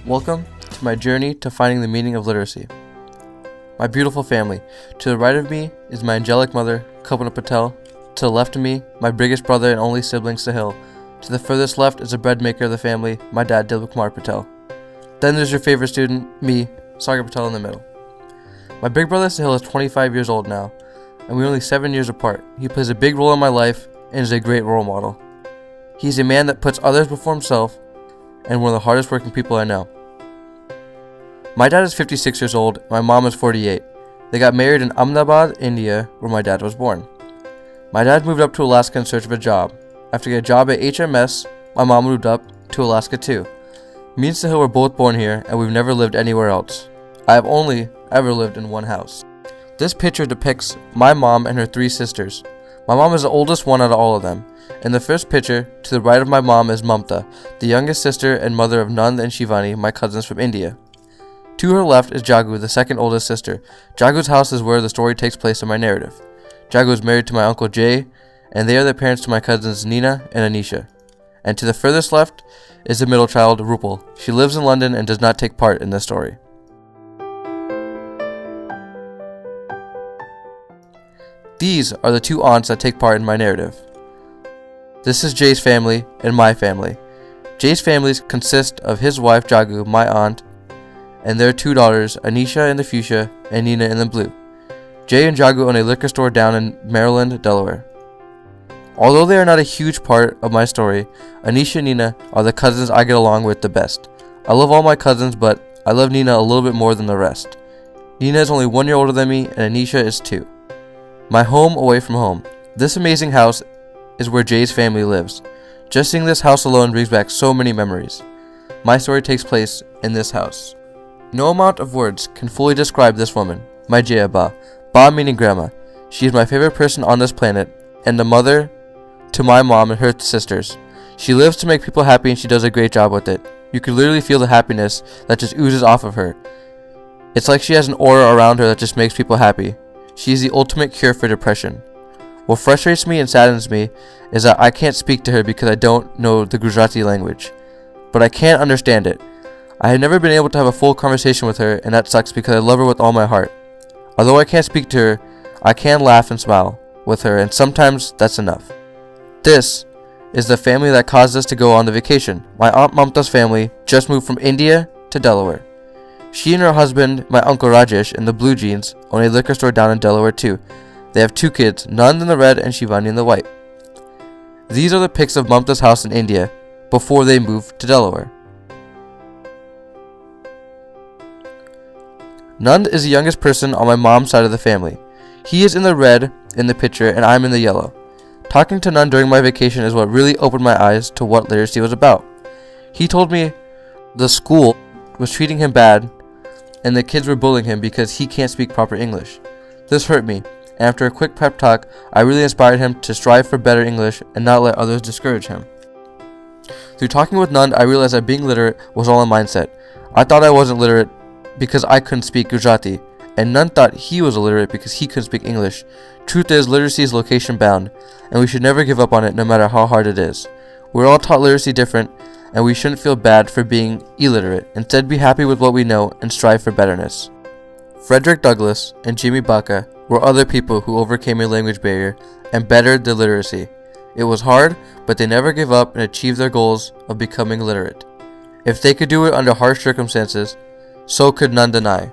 Welcome to my journey to finding the meaning of literacy. My beautiful family. To the right of me is my angelic mother, Kalpana Patel. To the left of me, my biggest brother and only sibling, Sahil. To the furthest left is the bread maker of the family, my dad, Dilip Kumar Patel. Then there's your favorite student, me, Sagar Patel, in the middle. My big brother Sahil is 25 years old now, and we're only 7 years apart. He plays a big role in my life and is a great role model. He's a man that puts others before himself and one of the hardest working people I know. My dad is 56 years old, my mom is 48. They got married in Ahmedabad, India, where my dad was born. My dad moved up to Alaska in search of a job. After getting a job at HMS, my mom moved up to Alaska too. Me and Sahil were both born here, and we've never lived anywhere else. I have only ever lived in one house. This picture depicts my mom and her 3 sisters. My mom is the oldest one out of all of them. In the first picture, to the right of my mom is Mamta, the youngest sister and mother of Nand and Shivani, my cousins from India. To her left is Jagu, the second oldest sister. Jagu's house is where the story takes place in my narrative. Jagu is married to my uncle Jay, and they are the parents to my cousins Nina and Anisha. And to the furthest left is the middle child, Rupal. She lives in London and does not take part in this story. These are the 2 aunts that take part in my narrative. This is Jay's family and my family. Jay's family consists of his wife Jagu, my aunt, and their 2 daughters, Anisha in the fuchsia and Nina in the blue. Jay and Jagu own a liquor store down in Maryland, Delaware. Although they are not a huge part of my story, Anisha and Nina are the cousins I get along with the best. I love all my cousins, but I love Nina a little bit more than the rest. Nina is only 1 year older than me, and Anisha is 2. My home away from home. This amazing house is where Jay's family lives. Just seeing this house alone brings back so many memories. My story takes place in this house. No amount of words can fully describe this woman, my Jaya Ba. Ba meaning grandma. She is my favorite person on this planet, and the mother to my mom and her sisters. She lives to make people happy and she does a great job with it. You can literally feel the happiness that just oozes off of her. It's like she has an aura around her that just makes people happy. She is the ultimate cure for depression. What frustrates me and saddens me is that I can't speak to her because I don't know the Gujarati language. But I can't understand it. I have never been able to have a full conversation with her, and that sucks because I love her with all my heart. Although I can't speak to her, I can laugh and smile with her, and sometimes that's enough. This is the family that caused us to go on the vacation. My Aunt Mamta's family just moved from India to Delaware. She and her husband, my uncle Rajesh in the blue jeans, own a liquor store down in Delaware too. They have 2 kids, Nand in the red and Shivani in the white. These are the pics of Mamta's house in India before they moved to Delaware. Nand is the youngest person on my mom's side of the family. He is in the red in the picture and I'm in the yellow. Talking to Nand during my vacation is what really opened my eyes to what literacy was about. He told me the school was treating him bad and the kids were bullying him because he can't speak proper English. This hurt me, and after a quick pep talk, I really inspired him to strive for better English and not let others discourage him. Through talking with Nand, I realized that being literate was all a mindset. I thought I wasn't literate because I couldn't speak Gujarati, and Nand thought he was illiterate because he couldn't speak English. Truth is, literacy is location bound, and we should never give up on it no matter how hard it is. We're all taught literacy different, and we shouldn't feel bad for being illiterate. Instead, be happy with what we know and strive for betterness. Frederick Douglass and Jimmy Baca were other people who overcame a language barrier and bettered their literacy. It was hard, but they never gave up and achieved their goals of becoming literate. If they could do it under harsh circumstances, so could none deny.